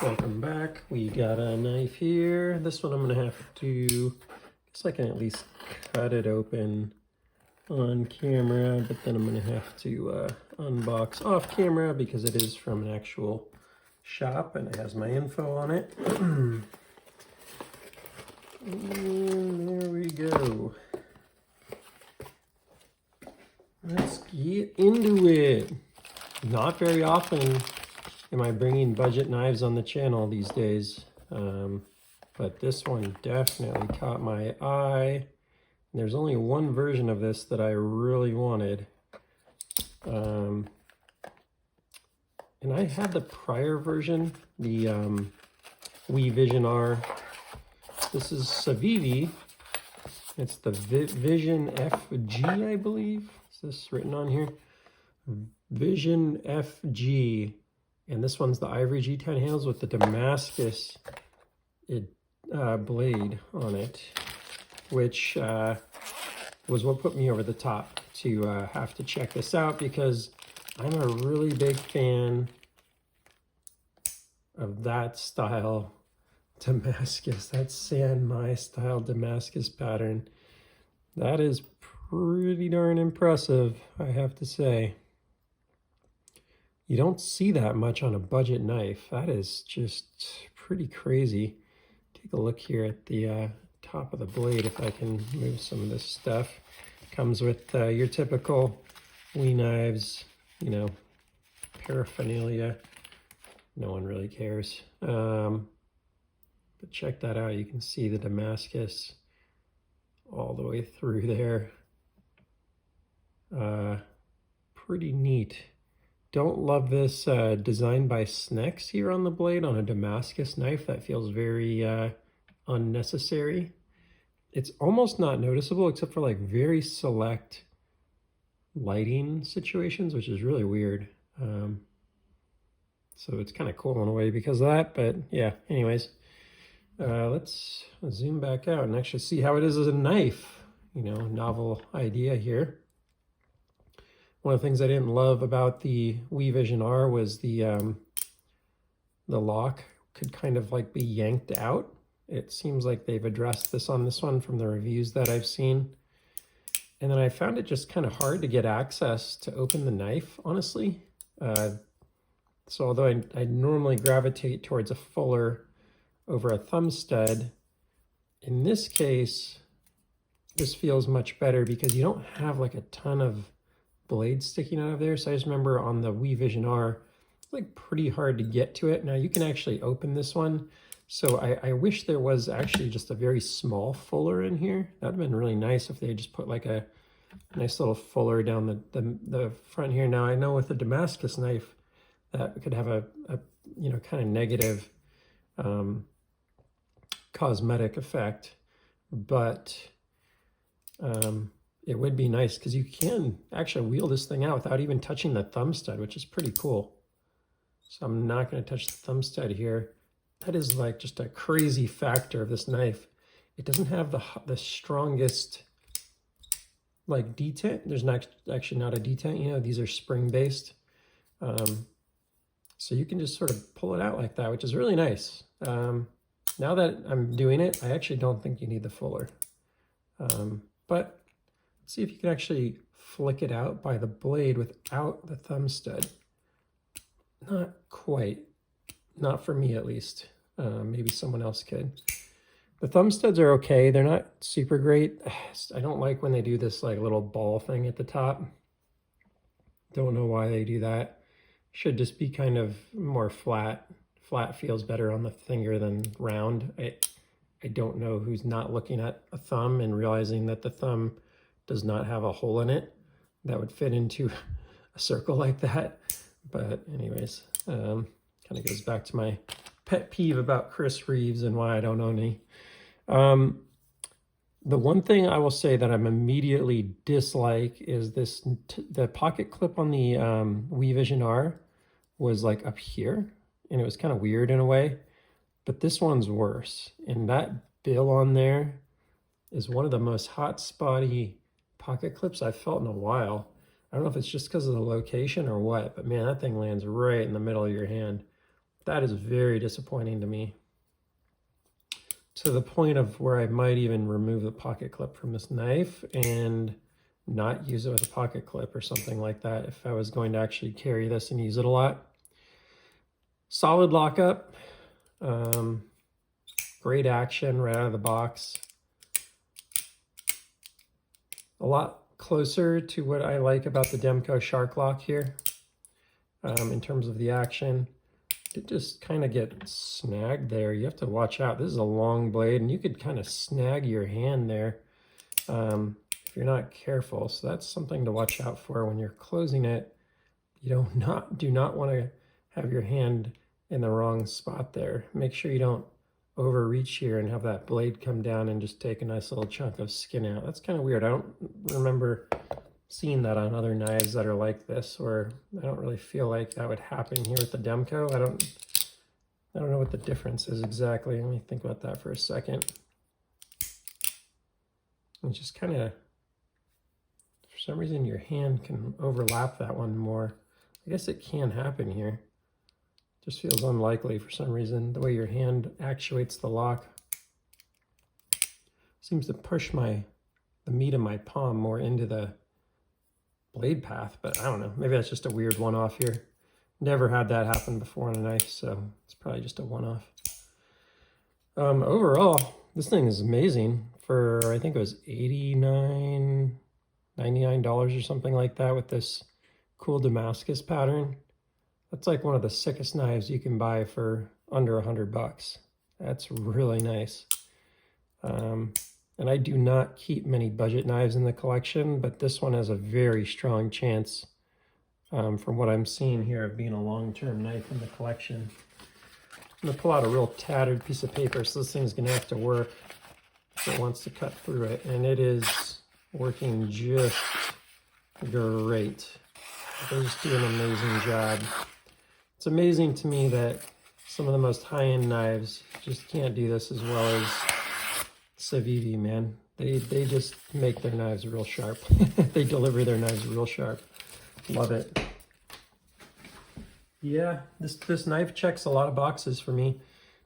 Welcome back. We got a knife here. This one I'm gonna have to, guess I can at least cut it open on camera, but then I'm gonna have to unbox off camera because it is from an actual shop and it has my info on it. And there we go. Let's get into it. Not very often am I bringing budget knives on the channel these days, but this one definitely caught my eye. There's only one version of this that I really wanted, and I had the prior version, the Vision R. This is Civivi. It's the Vision FG, I believe. Is this written on here? Vision FG. And this one's the ivory G10 handles with the Damascus blade on it, which was what put me over the top to have to check this out, because I'm a really big fan of that style Damascus, that San Mai style Damascus pattern. That is pretty darn impressive, I have to say. You don't see that much on a budget knife. That is just pretty crazy. Take a look here at the top of the blade if I can move some of this stuff. Comes with your typical Wee knives, you know, paraphernalia. No one really cares. But check that out. You can see the Damascus all the way through there. Pretty neat. Don't love this design by Snex here on the blade on a Damascus knife. That feels very unnecessary. It's almost not noticeable except for like very select lighting situations, which is really weird. So it's kind of cool in a way because of that, but yeah, anyways. Let's zoom back out and actually see how it is as a knife. You know, novel idea here. One of the things I didn't love about the Vision R was the lock could kind of like be yanked out. It seems like they've addressed this on this one from the reviews that I've seen. And then I found it just kind of hard to get access to open the knife, honestly. So although I normally gravitate towards a fuller over a thumb stud, in this case, this feels much better because you don't have like a ton of blade sticking out of there. So I just remember on the Vision R, it's like pretty hard to get to it. Now you can actually open this one. So I wish there was actually just a very small fuller in here. That'd have been really nice if they just put like a nice little fuller down the front here. Now I know with the Damascus knife that could have a you know, kind of negative cosmetic effect, but it would be nice because you can actually wheel this thing out without even touching the thumb stud, which is pretty cool. So I'm not going to touch the thumb stud here. That is like just a crazy factor of this knife. It doesn't have the strongest like detent. There's not actually not a detent, you know, these are spring based. So you can just sort of pull it out like that, which is really nice. Now that I'm doing it, I actually don't think you need the fuller. But let's see if you can actually flick it out by the blade without the thumb stud. Not quite. Not for me, at least. Maybe someone else could. The thumb studs are okay. They're not super great. I don't like when they do this like little ball thing at the top. Don't know why they do that. Should just be kind of more flat. Flat feels better on the finger than round. I don't know who's not looking at a thumb and realizing that the thumb does not have a hole in it that would fit into a circle like that. But anyways, kind of goes back to my pet peeve about Chris Reeves and why I don't own any. The one thing I will say that I'm immediately dislike is this, the pocket clip on the Vision R was like up here, and it was kind of weird in a way, but this one's worse. And that bill on there is one of the most hot spotty pocket clips I've felt in a while. I don't know if it's just because of the location or what, but man, that thing lands right in the middle of your hand. That is very disappointing to me. To the point of where I might even remove the pocket clip from this knife and not use it with a pocket clip or something like that if I was going to actually carry this and use it a lot. Solid lockup, great action right out of the box. A lot closer to what I like about the Demco Shark Lock here in terms of the action. It just kind of get snagged there. You have to watch out. This is a long blade and you could kind of snag your hand there if you're not careful. So that's something to watch out for when you're closing it. You do not want to have your hand in the wrong spot there. Make sure you don't overreach here and have that blade come down and just take a nice little chunk of skin out. That's kind of weird. I don't remember seeing that on other knives that are like this, or I don't really feel like that would happen here with the Demco. I don't know what the difference is exactly. Let me think about that for a second. And just kind of, for some reason, your hand can overlap that one more. I guess it can happen here. Just feels unlikely for some reason, the way your hand actuates the lock. Seems to push the meat of my palm more into the blade path, but I don't know. Maybe that's just a weird one-off here. Never had that happen before on a knife, so it's probably just a one-off. Overall, this thing is amazing for, I think it was $89, $99 or something like that with this cool Damascus pattern. That's like one of the sickest knives you can buy for under $100. That's really nice. And I do not keep many budget knives in the collection, but this one has a very strong chance, from what I'm seeing here, of being a long-term knife in the collection. I'm gonna pull out a real tattered piece of paper, so this thing's gonna have to work if it wants to cut through it, and it is working just great. They just do an amazing job. It's amazing to me that some of the most high-end knives just can't do this as well as Civivi, man. They just make their knives real sharp. They deliver their knives real sharp. Love it. Yeah, this knife checks a lot of boxes for me.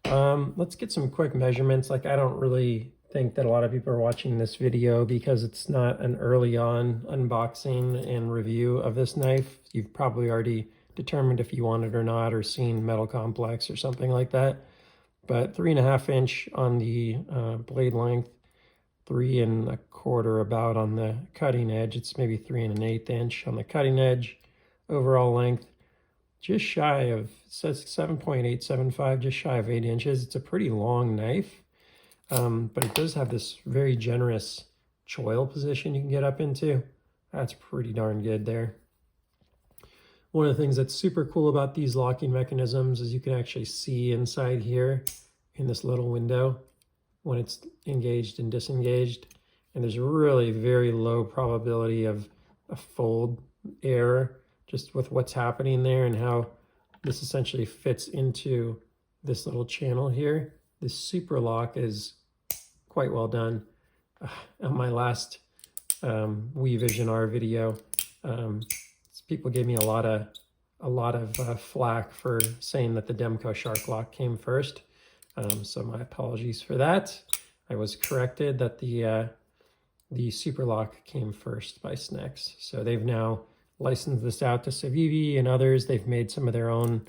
Let's get some quick measurements. Like, I don't really think that a lot of people are watching this video because it's not an early on unboxing and review of this knife. You've probably already determined if you want it or not, or seen Metal Complex or something like that. But 3.5 inch on the blade length, 3 1/4 about on the cutting edge. It's maybe 3 1/8 inch on the cutting edge. Overall length, just shy of, it says 7.875, just shy of 8 inches. It's a pretty long knife, but it does have this very generous choil position you can get up into. That's pretty darn good there. One of the things that's super cool about these locking mechanisms is you can actually see inside here in this little window when it's engaged and disengaged. And there's really very low probability of a fold error just with what's happening there and how this essentially fits into this little channel here. This super lock is quite well done. On my last We Vision R video, people gave me a lot of flack for saying that the Demco Shark Lock came first. So my apologies for that. I was corrected that the Super Lock came first by Snex. So they've now licensed this out to Civivi and others. They've made some of their own,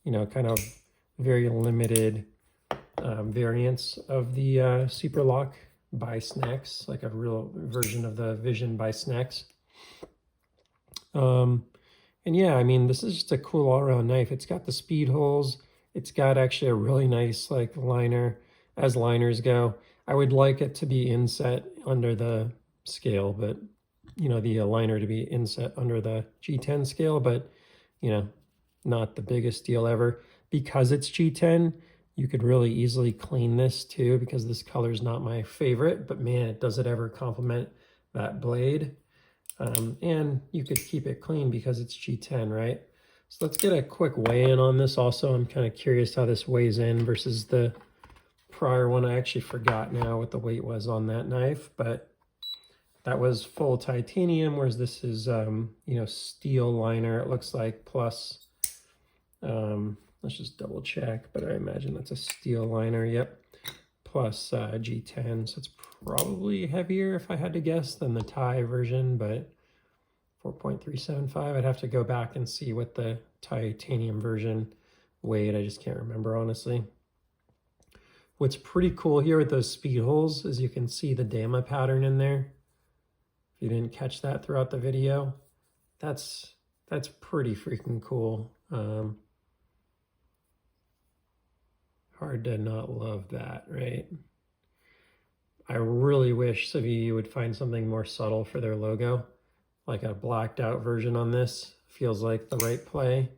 kind of very limited variants of the Super Lock by Snex, like a real version of the Vision by Snex. And yeah, I mean, this is just a cool all-around knife. It's got the speed holes. It's got actually a really nice like liner, as liners go. I would like it to be inset under the scale, but the liner to be inset under the G10 scale, but not the biggest deal ever. Because it's G10, you could really easily clean this too, because this color is not my favorite, but man, does it ever complement that blade. And you could keep it clean because it's G10, right? So let's get a quick weigh-in on this also. I'm kind of curious how this weighs in versus the prior one. I actually forgot now what the weight was on that knife, but that was full titanium, whereas this is, steel liner, it looks like, plus, let Let's just double check, but I imagine that's a steel liner. Yep. Plus G10, so it's probably heavier if I had to guess than the Thai version, but 4.375. I'd have to go back and see what the titanium version weighed. I just can't remember, honestly. What's pretty cool here with those speed holes is you can see the Dama pattern in there. If you didn't catch that throughout the video, that's pretty freaking cool. Hard to not love that, right? I really wish Civivi would find something more subtle for their logo, like a blacked out version on this. Feels like the right play.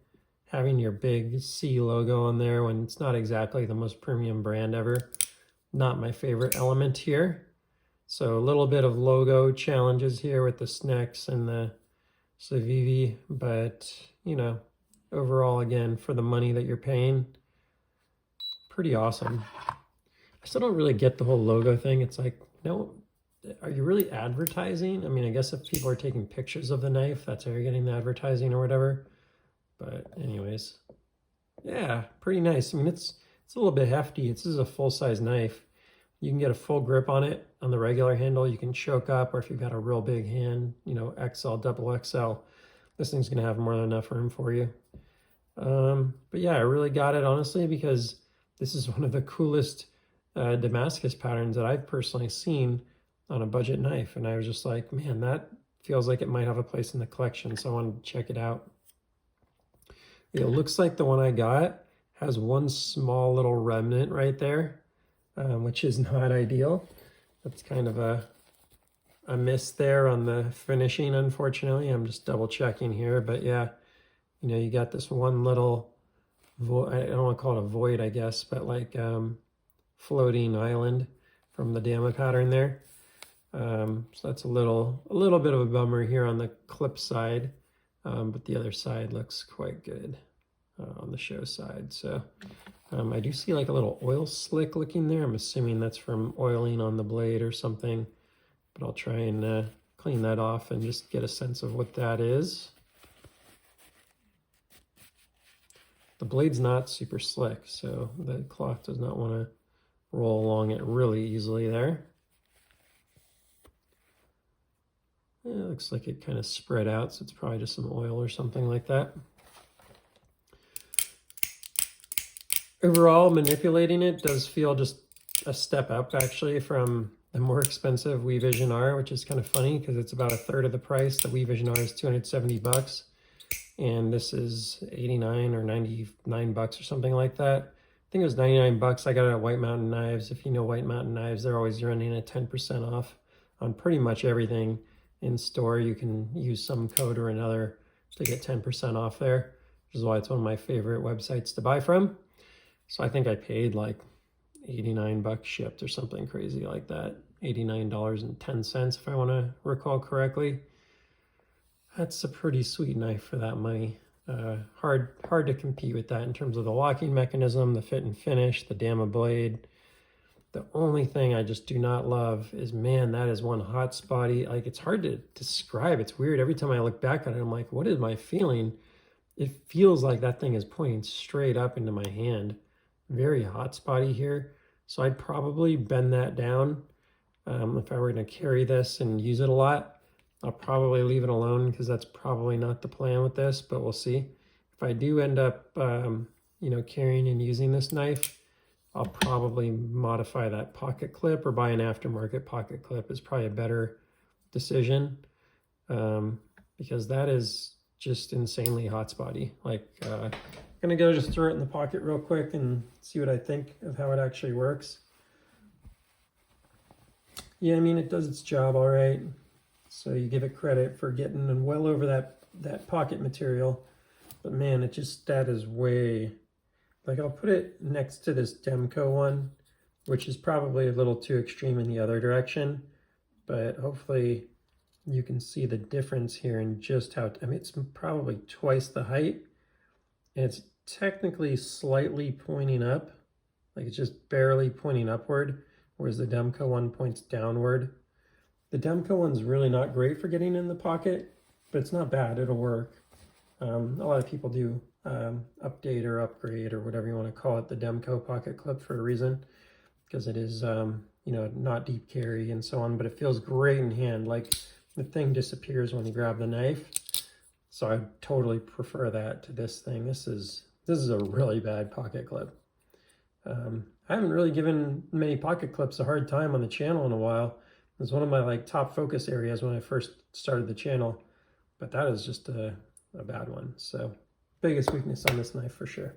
Having your big C logo on there when it's not exactly the most premium brand ever. Not my favorite element here. So a little bit of logo challenges here with the Snex and the Civivi, but you know, overall, again, for the money that you're paying, pretty awesome. I still don't really get the whole logo thing. It's like, no, are you really advertising? I mean, I guess if people are taking pictures of the knife, that's how you're getting the advertising or whatever. But anyways, yeah, pretty nice. I mean, it's a little bit hefty. This is a full-size knife. You can get a full grip on it on the regular handle. You can choke up, or if you've got a real big hand, you know, XL, double XL, this thing's gonna have more than enough room for you. But yeah, I really got it, honestly, because this is one of the coolest Damascus patterns that I've personally seen on a budget knife. And I was just like, man, that feels like it might have a place in the collection. So I wanted to check it out. It looks like the one I got has one small little remnant right there, which is not ideal. That's kind of a miss there on the finishing, unfortunately. I'm just double checking here, but yeah, you know, you got this one little void, I don't want to call it a void, I guess, but like floating island from the Dama pattern there. So that's a little bit of a bummer here on the clip side, but the other side looks quite good on the show side. So I do see like a little oil slick looking there. I'm assuming that's from oiling on the blade or something, but I'll try and clean that off and just get a sense of what that is. The blade's not super slick, so the cloth does not want to roll along it really easily there. It looks like it kind of spread out, so it's probably just some oil or something like that. Overall, manipulating it does feel just a step up, actually, from the more expensive WeVision R, which is kind of funny because it's about a third of the price. The WeVision R is 270 bucks, and this is 89 or 99 bucks or something like that. I think it was 99 bucks. I got it at White Mountain Knives. If you know White Mountain Knives, they're always running a 10% off on pretty much everything in store. You can use some code or another to get 10% off there, which is why it's one of my favorite websites to buy from. So I think I paid like 89 bucks shipped or something crazy like that. $89.10 if I want to recall correctly. That's a pretty sweet knife for that money. Hard to compete with that in terms of the locking mechanism, the fit and finish, the Dama blade. The only thing I just do not love is, man, that is one hot spotty. Like, it's hard to describe. It's weird. Every time I look back at it, I'm like, what is my feeling? It feels like that thing is pointing straight up into my hand. Very hot spotty here. So I'd probably bend that down. If I were going to carry this and use it a lot, I'll probably leave it alone because that's probably not the plan with this, but we'll see. If I do end up, you know, carrying and using this knife, I'll probably modify that pocket clip or buy an aftermarket pocket clip is probably a better decision, because that is just insanely hot spotty. Like, I'm gonna go just throw it in the pocket real quick and see what I think of how it actually works. Yeah, I mean, it does its job all right. So you give it credit for getting well over that pocket material. But man, it just, that is way, like, I'll put it next to this Demco one, which is probably a little too extreme in the other direction. But hopefully you can see the difference here in just how, I mean, it's probably twice the height. And it's technically slightly pointing up. Like, it's just barely pointing upward, whereas the Demco one points downward. The Demco one's really not great for getting in the pocket, but it's not bad. It'll work. A lot of people do update or upgrade or whatever you want to call it, the Demco pocket clip for a reason, because it is, you know, not deep carry and so on, but it feels great in hand. Like the thing disappears when you grab the knife. So I totally prefer that to this thing. This is a really bad pocket clip. I haven't really given many pocket clips a hard time on the channel in a while. It was one of my like top focus areas when I first started the channel, but that is just a bad one. So biggest weakness on this knife for sure.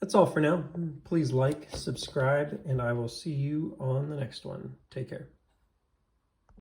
That's all for now. Please like, subscribe, and I will see you on the next one. Take care.